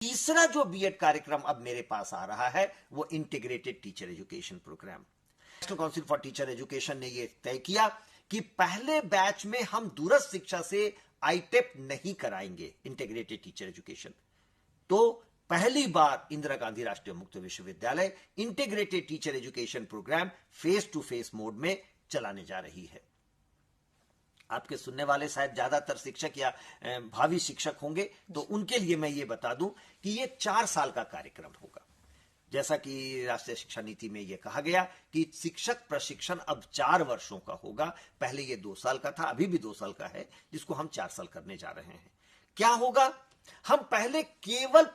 तीसरा जो बीएड कार्यक्रम अब मेरे पास आ रहा है वो integrated teacher education program. National council for teacher education ने यह तय किया कि पहले बैच में हम दूरस्थ शिक्षा से आईटेप नहीं कराएंगे इंटीग्रेटेड टीचर एजुकेशन। तो पहली बार Indira Gandhi Rashtriya Mukt Vishwavidyalaya integrated teacher education program face to face mode में चलाने जा रही है। आपके सुनने वाले शायद ज्यादातर शिक्षक या भावी शिक्षक होंगे, तो उनके लिए मैं ये बता दूं कि ये 4 साल का कार्यक्रम होगा। जैसा कि राष्ट्रीय शिक्षा नीति में यह कहा गया कि शिक्षक प्रशिक्षण अब 4 वर्षों का होगा। पहले ये 2 साल का था, अभी भी 2 साल का है, जिसको हम 4 साल करने जा रहे हैं। क्या होगा? हम पहले केवल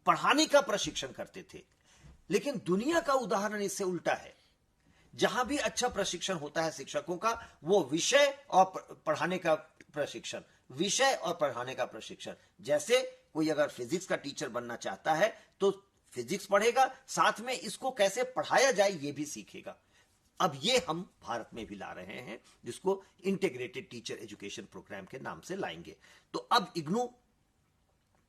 पढ़ाने का प्रशिक्षण करते थे, लेकिन दुनिया का उदाहरण इससे उल्टा है। जहां भी अच्छा प्रशिक्षण होता है शिक्षकों का, वो विषय और पढ़ाने का प्रशिक्षण, विषय और पढ़ाने का प्रशिक्षण। जैसे कोई अगर फिजिक्स का टीचर बनना चाहता है तो फिजिक्स पढ़ेगा, साथ में इसको कैसे पढ़ाया जाए ये भी सीखेगा। अब ये हम भारत में भी ला रहे हैं, जिसको इंटीग्रेटेड टीचर एजुकेशन प्रोग्राम के नाम से लाएंगे। तो अब इग्नू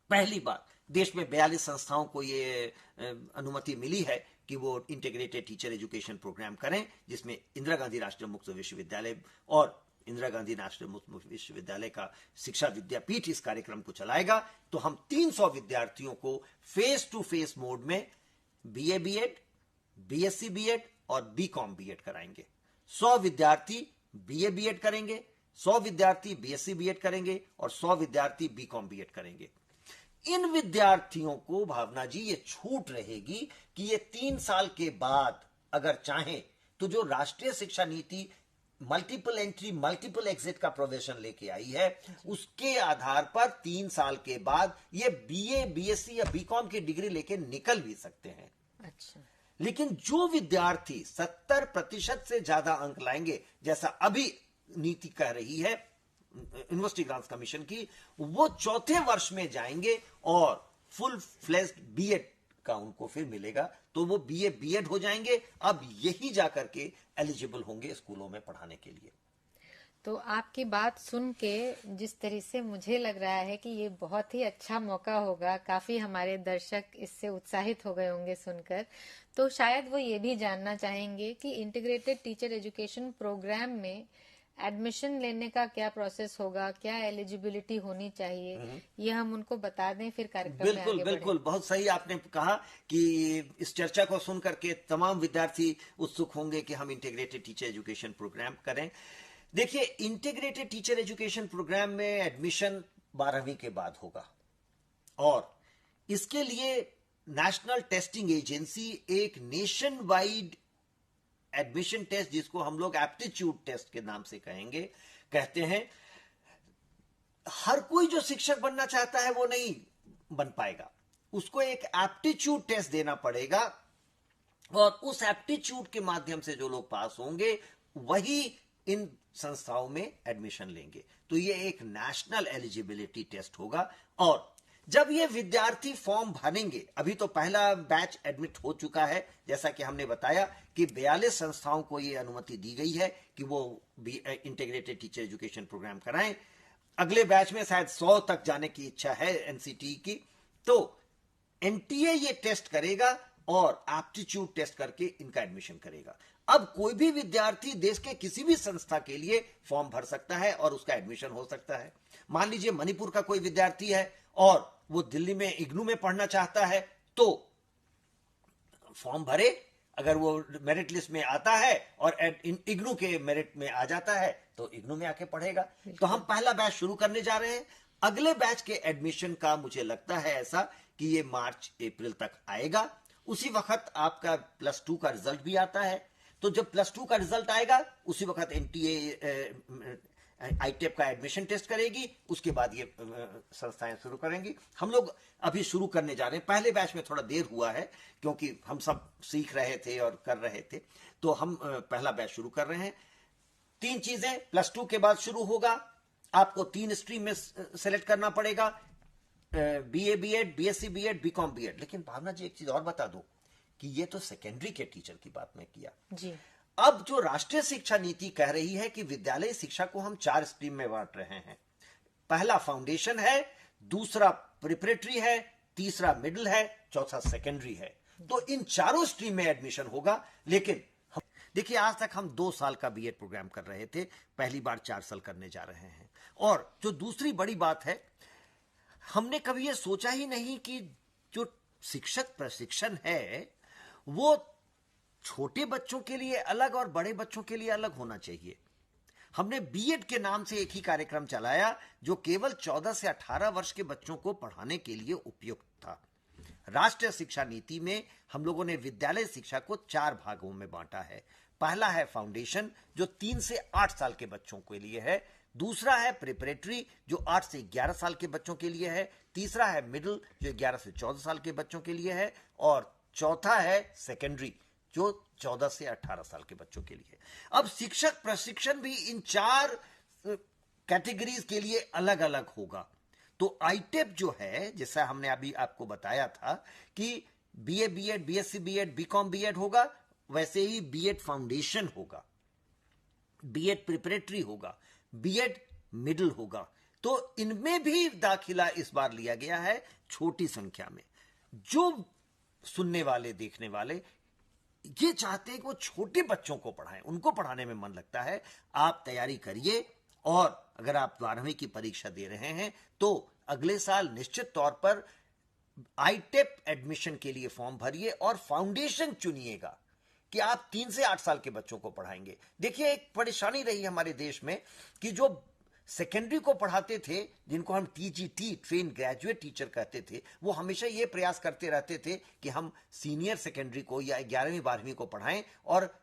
पहली बार देश में 42 संस्थाओं को ये अनुमति मिली है कि वो इंटीग्रेटेड टीचर एजुकेशन प्रोग्राम करें, जिसमें इंदिरा गांधी राष्ट्रीय मुक्त विश्वविद्यालय और इंदिरा गांधी राष्ट्रीय मुक्त विश्वविद्यालय का शिक्षा विद्यापीठ इस कार्यक्रम को चलाएगा। तो हम 300 विद्यार्थियों को फेस टू फेस मोड में बीए बीएड, बीएससी बीएड और बीकॉम बीएड कराएंगे। 100 विद्यार्थी बीए बीएड करेंगे, 100 विद्यार्थी बीएससी बीएड करेंगे और 100 विद्यार्थी बीकॉम बीएड करेंगे। इन विद्यार्थियों को भावना जी ये छूट रहेगी कि ये 3 साल के बाद अगर चाहें तो जो राष्ट्रीय शिक्षा नीति मल्टीपल एंट्री मल्टीपल एग्जिट का प्रोविजन लेके आई है, उसके आधार पर 3 साल के बाद ये बीए बीएससी या बीकॉम की डिग्री लेके निकल भी सकते हैं। अच्छा। लेकिन जो विद्यार्थी 70% से ज्यादा अंक लाएंगे, जैसा अभी नीति कह रही है यूनिवर्सिटी ग्रांट्स कमीशन की, वो 4थे वर्ष में जाएंगे और फुल फ्लेज्ड बीएड का उनको फिर मिलेगा, तो वो बीए बीएड हो जाएंगे। अब यही जाकर के एलिजिबल होंगे स्कूलों में पढ़ाने के लिए। तो आपकी बात सुन के जिस तरह से मुझे लग रहा है कि ये बहुत ही अच्छा मौका होगा, काफी हमारे दर्शक इससे उत्साहित हो गए होंगे सुनकर, तो शायद वो ये भी जानना चाहेंगे कि इंटीग्रेटेड टीचर एजुकेशन प्रोग्राम में एडमिशन लेने का क्या प्रोसेस होगा, क्या एलिजिबिलिटी होनी चाहिए, ये हम उनको बता दें फिर कार्यक्रम में आगे बढ़ें। बिल्कुल, बहुत सही आपने कहा कि इस चर्चा को सुन करके तमाम विद्यार्थी उत्सुक होंगे कि हम इंटीग्रेटेड टीचर एजुकेशन प्रोग्राम करें। देखिए, इंटीग्रेटेड टीचर एजुकेशन प्रोग्राम में एडमिशन 12वीं के बाद होगा और इसके लिए नेशनल टेस्टिंग एजेंसी एक नेशन वाइड एडमिशन टेस्ट, जिसको हम लोग एप्टीट्यूड टेस्ट के नाम से कहते हैं। हर कोई जो शिक्षक बनना चाहता है वो नहीं बन पाएगा, उसको एक एप्टीट्यूड टेस्ट देना पड़ेगा और उस एप्टीट्यूड के माध्यम से जो लोग पास होंगे वही इन संस्थाओं में एडमिशन लेंगे। तो ये एक नेशनल एलिजिबिलिटी टेस्ट होगा और जब ये विद्यार्थी फॉर्म भरेंगे, अभी तो पहला बैच एडमिट हो चुका है, जैसा कि हमने बताया कि 42 संस्थाओं को ये अनुमति दी गई है कि वो इंटीग्रेटेड टीचर एजुकेशन प्रोग्राम कराएं। अगले बैच में शायद 100 तक जाने की इच्छा है एनसीटी की। तो एनटीए ये टेस्ट करेगा और एप्टीट्यूड टेस्ट करके इनका एडमिशन करेगा। अब कोई भी विद्यार्थी देश के किसी भी संस्था के लिए फॉर्म भर सकता है और उसका एडमिशन हो सकता है। मान लीजिए मणिपुर का कोई विद्यार्थी है और वो दिल्ली में इग्नू में पढ़ना चाहता है, तो फॉर्म भरे, अगर वो मेरिट लिस्ट में आता है और इग्नू के मेरिट में आ जाता है तो इग्नू में आके पढ़ेगा। तो हम पहला बैच शुरू करने जा रहे हैं। अगले बैच के एडमिशन का मुझे लगता है ऐसा कि ये मार्च अप्रैल तक आएगा। उसी वक्त आपका +2 का रिजल्ट भी आता है, तो जब +2 का रिजल्ट आएगा उसी वक्त एनटीए आईटेप का एडमिशन टेस्ट करेगी, उसके बाद ये संस्थाएं शुरू करेंगी। हम लोग अभी शुरू करने जा रहे हैं। पहले बैच में थोड़ा देर हुआ है क्योंकि हम सब सीख रहे थे और कर रहे थे, तो हम पहला बैच शुरू कर रहे हैं। 3 चीजें +2 के बाद शुरू होगा। आपको 3 स्ट्रीम में सेलेक्ट करना पड़ेगा, BA BEd, BSc BEd, BCom BEd. लेकिन भावना जी एक चीज और बता दो कि ये तो सेकेंडरी के टीचर की बात मैं किया जी। अब जो राष्ट्रीय शिक्षा नीति कह रही है कि विद्यालय शिक्षा को हम 4 स्ट्रीम में बांट रहे हैं। पहला फाउंडेशन है, दूसरा प्रिपरेटरी है, तीसरा मिडिल है, चौथा सेकेंडरी है। तो इन चारों स्ट्रीम में एडमिशन होगा। लेकिन देखिए, आज तक हम 2 साल का बीएड प्रोग्राम कर रहे थे, पहली बार 4 साल करने जा रहे हैं। और जो दूसरी बड़ी बात है, हमने कभी ये सोचा ही नहीं कि जो शिक्षक प्रशिक्षण है वो छोटे बच्चों के लिए अलग और बड़े बच्चों के लिए अलग होना चाहिए। हमने बीएड के नाम से एक ही कार्यक्रम चलाया जो केवल 14 से 18 वर्ष के बच्चों को पढ़ाने के लिए उपयुक्त था। राष्ट्रीय शिक्षा नीति में हम लोगों ने विद्यालय शिक्षा को 4 भागों में बांटा है। पहला है फाउंडेशन, जो 3 से 8 साल के बच्चों के लिए है। दूसरा है प्रिपरेटरी, जो 8 से 11 साल के बच्चों के लिए है। तीसरा है मिडिल, जो 11 से 14 साल के बच्चों के लिए है। और चौथा है सेकेंडरी, जो 14 से 18 साल के बच्चों के लिए। अब शिक्षक प्रशिक्षण भी इन 4 कैटेगरीज के लिए अलग अलग होगा। तो आईटेप जो है, जैसा हमने अभी आपको बताया था कि BA BEd, BSc BEd, BCom BEd होगा, वैसे ही बीएड फाउंडेशन होगा, बीएड प्रिपरेटरी होगा, बीएड मिडिल होगा। तो इनमें भी दाखिला इस बार लिया गया है छोटी संख्या में। जो सुनने वाले, देखने वाले ये चाहते हैं कि वो छोटे बच्चों को पढ़ाएं, उनको पढ़ाने में मन लगता है, आप तैयारी करिए। और अगर आप 12वीं की परीक्षा दे रहे हैं तो अगले साल निश्चित तौर पर आईटेप एडमिशन के लिए फॉर्म भरिए और फाउंडेशन चुनिएगा कि आप 3 से 8 साल के बच्चों को पढ़ाएंगे। देखिए, एक परेशानी रही हमारे देश में कि जो सेकेंडरी को पढ़ाते थे, जिनको हम टीजीटी, ट्रेन ग्रेजुएट टीचर कहते थे, वो हमेशा ये प्रयास करते रहते थे कि हम सीनियर सेकेंडरी को या 11वीं 12वीं को पढ़ाएं और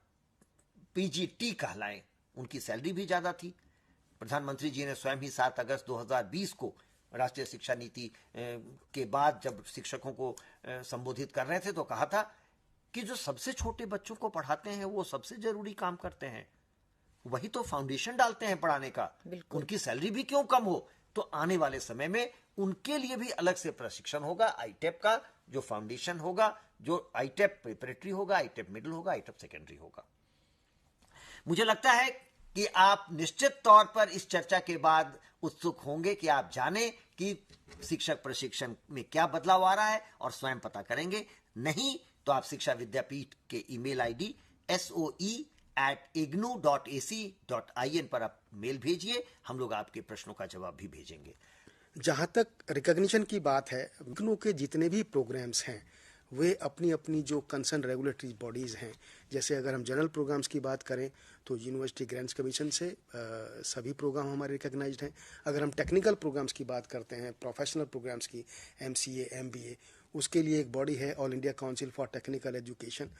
पीजीटी कहलाएं। उनकी सैलरी भी ज्यादा थी। प्रधानमंत्री जी ने स्वयं ही 7 अगस्त 2020 को राष्ट्रीय शिक्षा नीति के बाद जब शिक्षकों को संबोधित कर रहे थे तो कहा था कि जो सबसे छोटे बच्चों को पढ़ाते हैं वो सबसे जरूरी काम करते हैं, वही तो फाउंडेशन डालते हैं पढ़ाने का, उनकी सैलरी भी क्यों कम हो। तो आने वाले समय में उनके लिए भी अलग से प्रशिक्षण होगा आईटेप का, जो फाउंडेशन होगा, जो आईटेप प्रिपरेटरी होगा, आईटेप मिडिल होगा, आईटेप सेकेंडरी होगा। मुझे लगता है कि आप निश्चित तौर पर इस चर्चा के बाद उत्सुक होंगे कि आप जानें कि शिक्षक प्रशिक्षण में क्या बदलाव आ रहा है और स्वयं पता करेंगे। नहीं तो आप शिक्षा विद्यापीठ के ईमेल आईडी soe@ignu.ac.in पर आप मेल भेजिए, हम लोग आपके प्रश्नों का जवाब भी भेजेंगे। जहाँ तक रिकॉग्निशन की बात है, इग्नू के जितने भी प्रोग्राम्स हैं वे अपनी अपनी जो कंसर्न रेगुलेटरी बॉडीज़ हैं, जैसे अगर हम जनरल प्रोग्राम्स की बात करें तो यूनिवर्सिटी ग्रांट्स कमीशन से सभी प्रोग्राम हमारे रिकॉग्नाइज्ड हैं। अगर हम टेक्निकल प्रोग्राम्स की बात करते हैं, प्रोफेशनल प्रोग्राम्स की, MCA, MBA, उसके लिए एक बॉडी है all India council for technical education,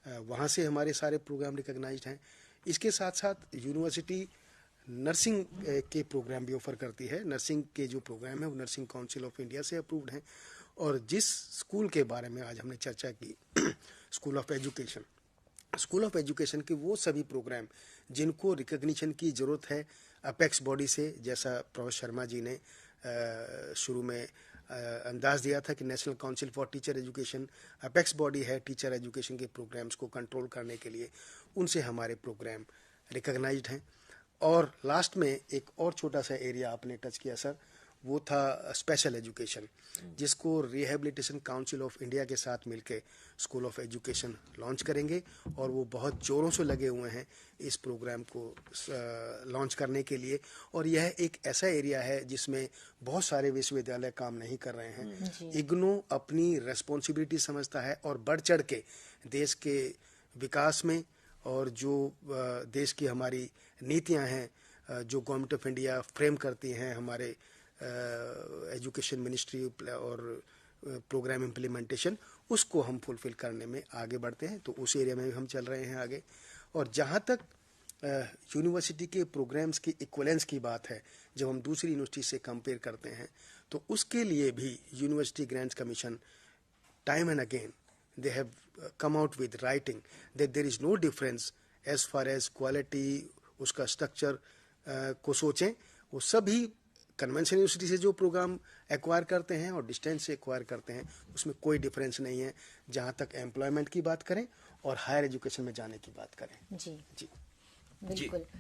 वहाँ से हमारे सारे प्रोग्राम रिकॉग्नाइज्ड हैं। इसके साथ साथ यूनिवर्सिटी नर्सिंग के प्रोग्राम भी ऑफर करती है। नर्सिंग के जो प्रोग्राम है वो नर्सिंग काउंसिल ऑफ इंडिया से अप्रूव्ड हैं। और जिस स्कूल के बारे में आज हमने चर्चा की, स्कूल ऑफ एजुकेशन के वो सभी प्रोग्राम जिनको रिकॉग्निशन की ज़रूरत है अपेक्स बॉडी से, जैसा प्रोफेसर शर्मा जी ने शुरू में अंदाज दिया था कि national council for teacher education apex body है टीचर एजुकेशन के प्रोग्राम्स को कंट्रोल करने के लिए, उनसे हमारे प्रोग्राम रिकॉग्नाइज्ड हैं। और लास्ट में एक और छोटा सा एरिया आपने टच किया सर, वो था स्पेशल एजुकेशन, जिसको रिहेबिलिटेशन काउंसिल ऑफ इंडिया के साथ मिलके स्कूल ऑफ एजुकेशन लॉन्च करेंगे और वो बहुत ज़ोरों से लगे हुए हैं इस प्रोग्राम को लॉन्च करने के लिए। और यह एक ऐसा एरिया है जिसमें बहुत सारे विश्वविद्यालय काम नहीं कर रहे हैं। इग्नू अपनी रेस्पॉन्सिबिलिटी समझता है और बढ़ चढ़ के देश के विकास में और जो देश की हमारी नीतियां हैं, जो गवर्नमेंट ऑफ इंडिया फ्रेम करती हैं, हमारे एजुकेशन मिनिस्ट्री और प्रोग्राम इम्प्लीमेंटेशन, उसको हम फुलफिल करने में आगे बढ़ते हैं। तो उस एरिया में भी हम चल रहे हैं आगे। और जहाँ तक यूनिवर्सिटी के प्रोग्राम्स की इक्वलेंस की बात है, जब हम दूसरी यूनिवर्सिटी से कंपेयर करते हैं तो उसके लिए भी university grants commission time and again they have come out with writing that there is no difference as far as quality, उसका स्ट्रक्चर को सोचें। वो सभी कन्वेंशन यूनिवर्सिटी से जो प्रोग्राम एक्वायर करते हैं और डिस्टेंस से एक्वायर करते हैं उसमें कोई डिफरेंस नहीं है, जहाँ तक एम्प्लॉयमेंट की बात करें और हायर एजुकेशन में जाने की बात करें। जी बिल्कुल।